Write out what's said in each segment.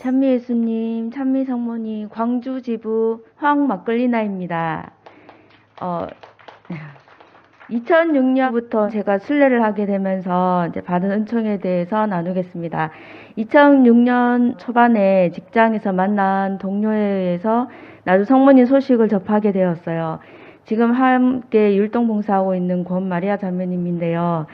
찬미 예수님, 찬미 성모님, 광주 지부 황막걸리나입니다. 2006년부터 제가 순례를 하게 되면서 이제 받은 은총에 대해서 나누겠습니다. 2006년 초반에 직장에서 만난 동료에 의해서 나주 성모님 소식을 접하게 되었어요. 지금 함께 율동봉사하고 있는 권마리아 자매님인데요.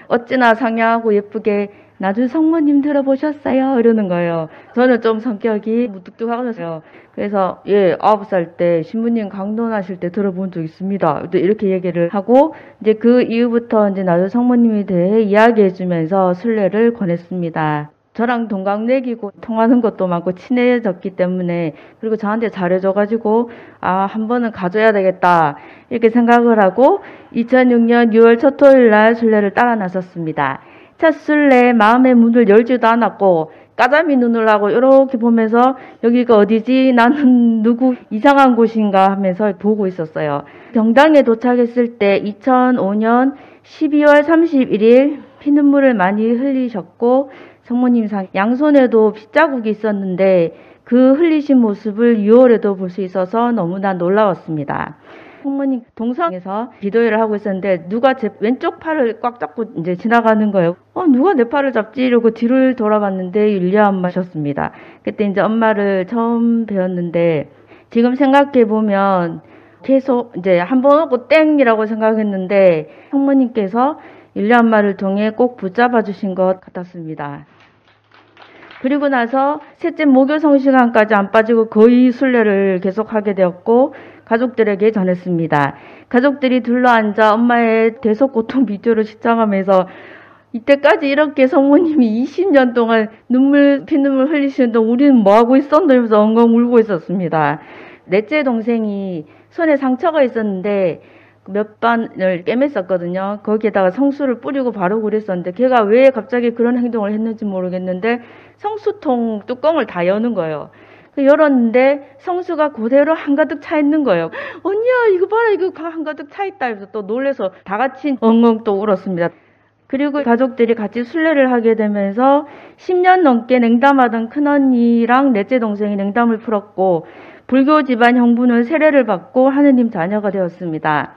어찌나 상냥하고 예쁘게 나주 성모님 들어보셨어요? 이러는 거예요. 저는 좀 성격이 무뚝뚝하거든요. 그래서 9살 때 신부님 강론하실 때 들어본 적 있습니다. 이렇게 얘기를 하고 이제 그 이후부터 이제 나주 성모님에 대해 이야기해주면서 순례를 권했습니다. 저랑 동갑내기고 통하는 것도 많고 친해졌기 때문에, 그리고 저한테 잘해줘가지고 한 번은 가져야 되겠다 이렇게 생각을 하고 2006년 6월 첫 토요일 날 순례를 따라 나섰습니다. 첫 순례 마음의 문을 열지도 않았고 까자미 눈을 하고 이렇게 보면서 여기가 어디지? 나는 누구 이상한 곳인가 하면서 보고 있었어요. 경당에 도착했을 때 2005년 12월 31일 피눈물을 많이 흘리셨고 성모님상 양손에도 핏자국이 있었는데 그 흘리신 모습을 6월에도 볼 수 있어서 너무나 놀라웠습니다. 성모님 동성에서 기도회를 하고 있었는데 누가 제 왼쪽 팔을 꽉 잡고 이제 지나가는 거예요. 누가 내 팔을 잡지? 이러고 뒤를 돌아봤는데 율리아 엄마셨습니다. 그때 이제 엄마를 처음 뵈었는데 지금 생각해 보면 계속 이제 한 번 오고 땡이라고 생각했는데 성모님께서 율리아 엄마를 통해 꼭 붙잡아 주신 것 같았습니다. 그리고 나서 셋째 목요 성시간까지 안 빠지고 거의 순례를 계속하게 되었고 가족들에게 전했습니다. 가족들이 둘러앉아 엄마의 대속고통 비디오를 시청하면서 이때까지 이렇게 성모님이 20년 동안 피눈물 흘리시는 동안 우리는 뭐하고 있었노? 이러면서 엉엉 울고 있었습니다. 넷째 동생이 손에 상처가 있었는데 몇 반을 꿰맸었거든요. 거기에다가 성수를 뿌리고 바르고 그랬었는데 걔가 왜 갑자기 그런 행동을 했는지 모르겠는데 성수통 뚜껑을 다 여는 거예요. 열었는데 성수가 그대로 한가득 차 있는 거예요. 언니야 이거 봐라, 이거 한가득 차 있다. 그래서 또 놀래서 다 같이 엉엉 또 울었습니다. 그리고 가족들이 같이 순례를 하게 되면서 10년 넘게 냉담하던 큰언니랑 넷째 동생이 냉담을 풀었고 불교 집안 형부는 세례를 받고 하느님 자녀가 되었습니다.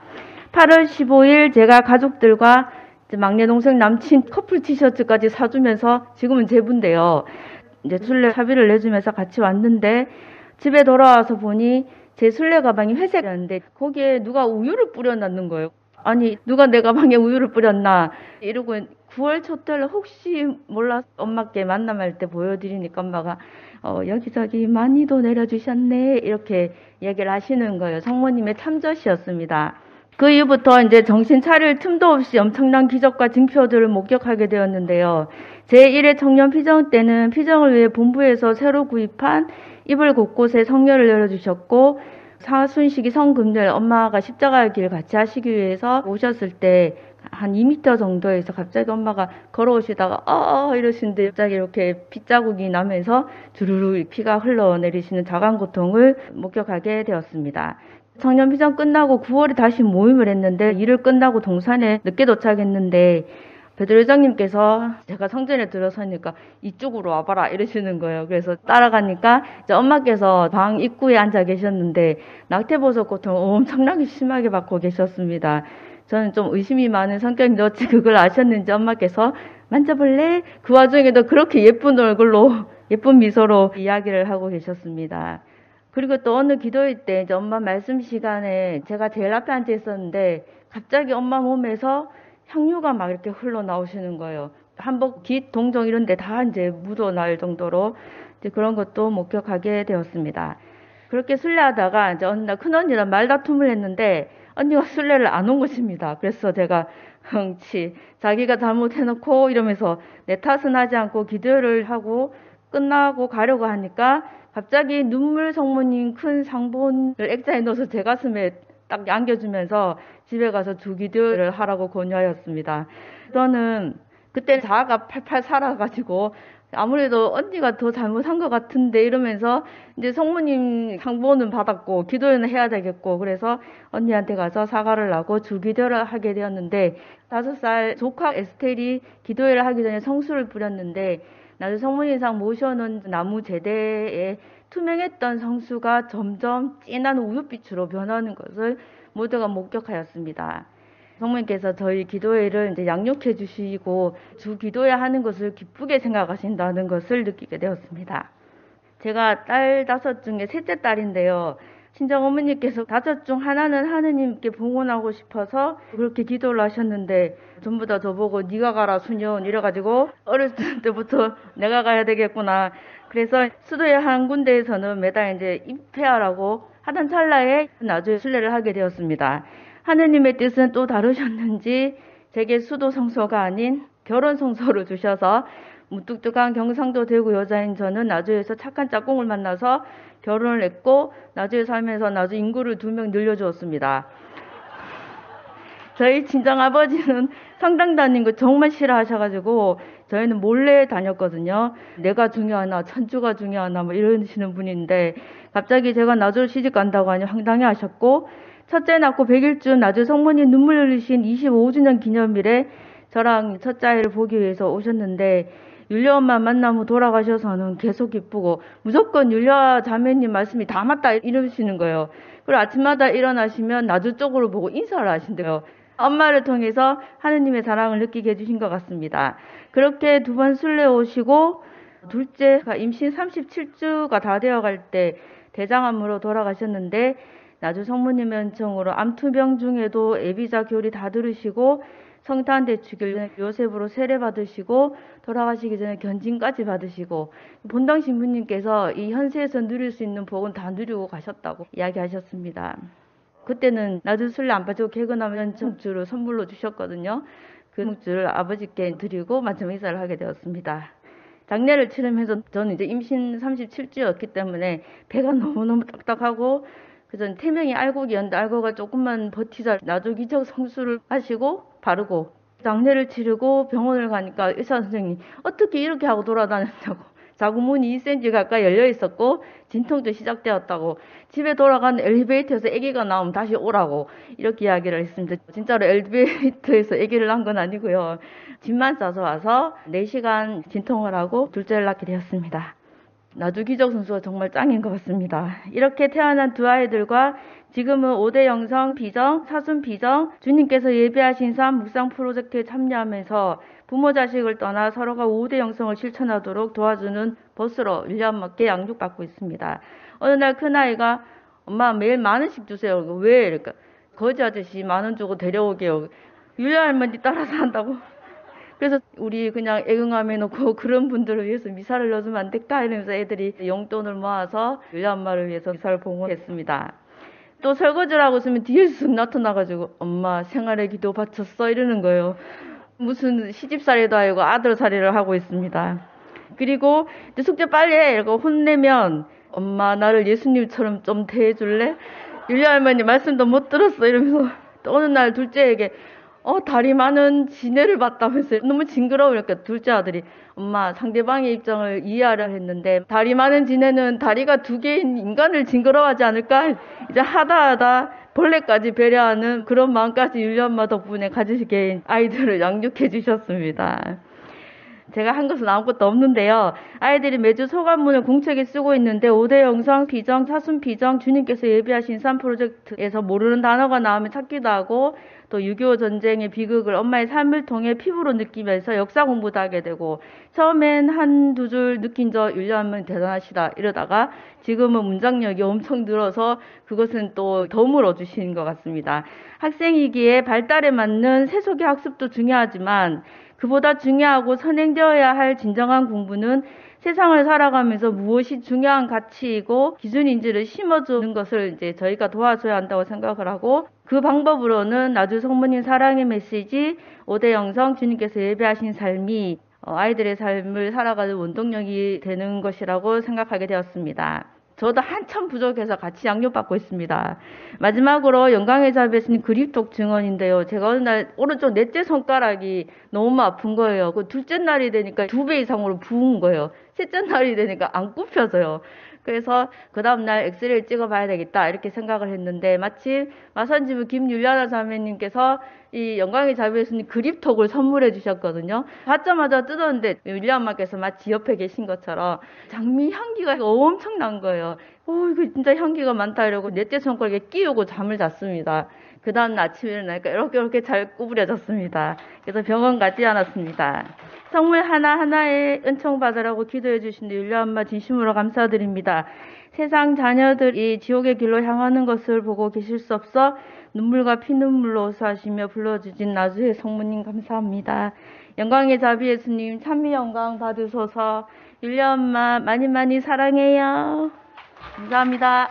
8월 15일 제가 가족들과 막내 동생 남친 커플 티셔츠까지 사주면서 지금은 제부인데요. 이제 순례 사비를 내주면서 같이 왔는데 집에 돌아와서 보니 제 순례 가방이 회색이었는데 거기에 누가 우유를 뿌려놨는 거예요. 아니 누가 내 가방에 우유를 뿌렸나 이러고 9월 초달 혹시 몰라 엄마께 만남할 때 보여드리니까 엄마가 여기저기 많이도 내려주셨네 이렇게 얘기를 하시는 거예요. 성모님의 참젓이었습니다. 그 이후부터 이제 정신 차릴 틈도 없이 엄청난 기적과 징표들을 목격하게 되었는데요. 제1회 청년 피정 때는 피정을 위해 본부에서 새로 구입한 이불 곳곳에 성녀를 열어주셨고 사순식이 성금요일 엄마가 십자가의 길 같이 하시기 위해서 오셨을 때 한 2m 정도에서 갑자기 엄마가 걸어오시다가 이러시는데 갑자기 이렇게 핏자국이 나면서 주르르 피가 흘러내리시는 자간고통을 목격하게 되었습니다. 청년 피정 끝나고 9월에 다시 모임을 했는데 일을 끝나고 동산에 늦게 도착했는데 베드로 회장님께서 제가 성전에 들어서니까 이쪽으로 와봐라 이러시는 거예요. 그래서 따라가니까 이제 엄마께서 방 입구에 앉아 계셨는데 낙태보석 고통을 엄청나게 심하게 받고 계셨습니다. 저는 좀 의심이 많은 성격인데 어찌 그걸 아셨는지 엄마께서 만져볼래? 그 와중에도 그렇게 예쁜 얼굴로 예쁜 미소로 이야기를 하고 계셨습니다. 그리고 또 어느 기도회 때 이제 엄마 말씀 시간에 제가 제일 앞에 앉아 있었는데 갑자기 엄마 몸에서 향유가 막 이렇게 흘러나오시는 거예요. 한복, 깃, 동정 이런 데 다 이제 묻어날 정도로 이제 그런 것도 목격하게 되었습니다. 그렇게 순례하다가 이제 어느 날 큰언니랑 말다툼을 했는데 언니가 순례를 안 온 것입니다. 그래서 제가 흥치 자기가 잘못해놓고 이러면서 내 탓은 하지 않고 기도를 하고 끝나고 가려고 하니까 갑자기 눈물 성모님 큰 상본을 액자에 넣어서 제 가슴에 딱 안겨주면서 집에 가서 주기도를 하라고 권유하였습니다. 저는 그때 자아가 팔팔 살아가지고 아무래도 언니가 더 잘못한 것 같은데 이러면서 이제 성모님 상보는 받았고 기도는 해야 되겠고 그래서 언니한테 가서 사과를 하고 주기도를 하게 되었는데 5살 조카 에스텔이 기도회를 하기 전에 성수를 뿌렸는데 나주 성문인상 모셔놓은 나무 제대에 투명했던 성수가 점점 진한 우윳빛으로 변하는 것을 모두가 목격하였습니다. 성모님께서 저희 기도회를 이제 양육해 주시고 주 기도회 하는 것을 기쁘게 생각하신다는 것을 느끼게 되었습니다. 제가 딸 5 중에 셋째 딸인데요. 친정어머니께서 5 중 하나는 하느님께 봉헌하고 싶어서 그렇게 기도를 하셨는데 전부 다 저보고 네가 가라 수년 이래가지고 어렸을 때부터 내가 가야 되겠구나. 그래서 수도의 한 군데에서는 매달 이제 입회하라고 하던 찰나에 나주에 순례를 하게 되었습니다. 하느님의 뜻은 또 다르셨는지 제게 수도 성소가 아닌 결혼 성소를 주셔서 무뚝뚝한 경상도 대구 여자인 저는 나주에서 착한 짝꿍을 만나서 결혼을 했고 나주에 살면서 나주 인구를 2명 늘려주었습니다. 저희 친정아버지는 성당 다니는 거 정말 싫어하셔가지고 저희는 몰래 다녔거든요. 내가 중요하나 천주가 중요하나 뭐 이러시는 분인데 갑자기 제가 나주를 시집 간다고 하니 황당해 하셨고 첫째 낳고 100일쯤 나주 성모님 눈물 흘리신 25주년 기념일에 저랑 첫째 아이를 보기 위해서 오셨는데 율려 엄마 만나면 돌아가셔서는 계속 기쁘고 무조건 율려 자매님 말씀이 다 맞다 이러시는 거예요. 그리고 아침마다 일어나시면 나주 쪽으로 보고 인사를 하신대요. 엄마를 통해서 하느님의 사랑을 느끼게 해주신 것 같습니다. 그렇게 2번 순례 오시고 둘째가 임신 37주가 다 되어갈 때 대장암으로 돌아가셨는데 나주 성모님의 은총으로 암투병 중에도 애비자 교리 다 들으시고 성탄대축일 요셉으로 세례받으시고 돌아가시기 전에 견진까지 받으시고 본당 신부님께서 이 현세에서 누릴 수 있는 복은 다 누리고 가셨다고 이야기하셨습니다. 그때는 나주 순례 안 빠지고 개근하면 묵주를 선물로 주셨거든요. 그 묵주를 아버지께 드리고 마지막 인사를 하게 되었습니다. 장례를 치르면서 저는 이제 임신 37주였기 때문에 배가 너무너무 딱딱하고 그래서 태명이 알곡이었는데 알곡을 조금만 버티자 나주 기적 성수를 하시고 바르고 장례를 치르고 병원을 가니까 의사 선생님이 어떻게 이렇게 하고 돌아다녔냐고 자궁문이 2cm 가까이 열려 있었고 진통도 시작되었다고 집에 돌아가는 엘리베이터에서 아기가 나오면 다시 오라고 이렇게 이야기를 했습니다. 진짜로 엘리베이터에서 아기를 낳은 건 아니고요. 짐만 싸서 와서 4시간 진통을 하고 둘째를 낳게 되었습니다. 나주 기적 선수가 정말 짱인 것 같습니다. 이렇게 태어난 2 아이들과 지금은 5대 영성 비정, 사순 비정, 주님께서 예배하신 삶 묵상 프로젝트에 참여하면서 부모 자식을 떠나 서로가 5대 영성을 실천하도록 도와주는 버스로 1년 넘게 양육받고 있습니다. 어느 날 큰아이가 엄마 매일 10,000원씩 주세요. 왜? 그러니까 거지 아저씨 10,000원 주고 데려오게요. 율려 할머니 따라서 한다고. 그래서 우리 그냥 애응함해 놓고 그런 분들을 위해서 미사를 넣어주면 안 될까? 이러면서 애들이 용돈을 모아서 율려 엄마를 위해서 미사를 봉헌했습니다. 또 설거지를 하고 있으면 뒤에서 쓱 나타나가지고 엄마 생활의 기도 바쳤어? 이러는 거예요. 무슨 시집살이도 아니고 아들살이를 하고 있습니다. 그리고 숙제 빨리 해! 이러고 혼내면 엄마 나를 예수님처럼 좀 대해줄래? 율려 할머니 말씀도 못 들었어 이러면서 또 어느 날 둘째에게 다리 많은 지네를 봤다면서요. 너무 징그러우니까 둘째 아들이 엄마 상대방의 입장을 이해하려 했는데 다리 많은 지네는 다리가 2개인 인간을 징그러워하지 않을까? 이제 하다 벌레까지 배려하는 그런 마음까지 율려 엄마 덕분에 가지게 아이들을 양육해 주셨습니다. 제가 한 것은 아무것도 없는데요. 아이들이 매주 소감문을 공책에 쓰고 있는데 5대 영성, 비정, 사순 비정, 주님께서 예비하신 삶 프로젝트에서 모르는 단어가 나오면 찾기도 하고 또 6.25 전쟁의 비극을 엄마의 삶을 통해 피부로 느끼면서 역사 공부도 하게 되고 처음엔 1-2 줄 느낀 저 율려 할머니 대단하시다 이러다가 지금은 문장력이 엄청 늘어서 그것은 또 덤을 얻으시는 것 같습니다. 학생이기에 발달에 맞는 세속의 학습도 중요하지만 그보다 중요하고 선행되어야 할 진정한 공부는 세상을 살아가면서 무엇이 중요한 가치이고 기준인지를 심어주는 것을 이제 저희가 도와줘야 한다고 생각을 하고 그 방법으로는 나주 성모님 사랑의 메시지 5대 영성 주님께서 예배하신 삶이 아이들의 삶을 살아가는 원동력이 되는 것이라고 생각하게 되었습니다. 저도 한참 부족해서 같이 양육받고 있습니다. 마지막으로 영광의 자비에서는 그립톡 증언인데요. 제가 어느 날 오른쪽 넷째 손가락이 너무 아픈 거예요. 그 둘째 날이 되니까 2배 이상으로 부은 거예요. 셋째 날이 되니까 안 굽혀져요. 그래서 그 다음날 엑스레이를 찍어봐야 되겠다 이렇게 생각을 했는데 마침 마산지부 김율리아나 자매님께서 이 영광의 자비 예수님 그립톡을 선물해 주셨거든요. 받자마자 뜯었는데 율리 엄마께서 마치 옆에 계신 것처럼 장미 향기가 엄청난 거예요. 이거 진짜 향기가 많다 이러고 넷째 손가락에 끼우고 잠을 잤습니다. 그 다음 아침에 일어나니까 이렇게 잘 구부려졌습니다. 그래서 병원 가지 않았습니다. 성물 하나하나에 은총 받으라고 기도해 주신 율리 엄마 진심으로 감사드립니다. 세상 자녀들이 지옥의 길로 향하는 것을 보고 계실 수 없어 눈물과 피눈물로 호소하시며 불러주신 나주의 성모님 감사합니다. 영광의 자비 예수님 찬미 영광 받으소서. 율리 엄마 많이 많이 사랑해요. 감사합니다.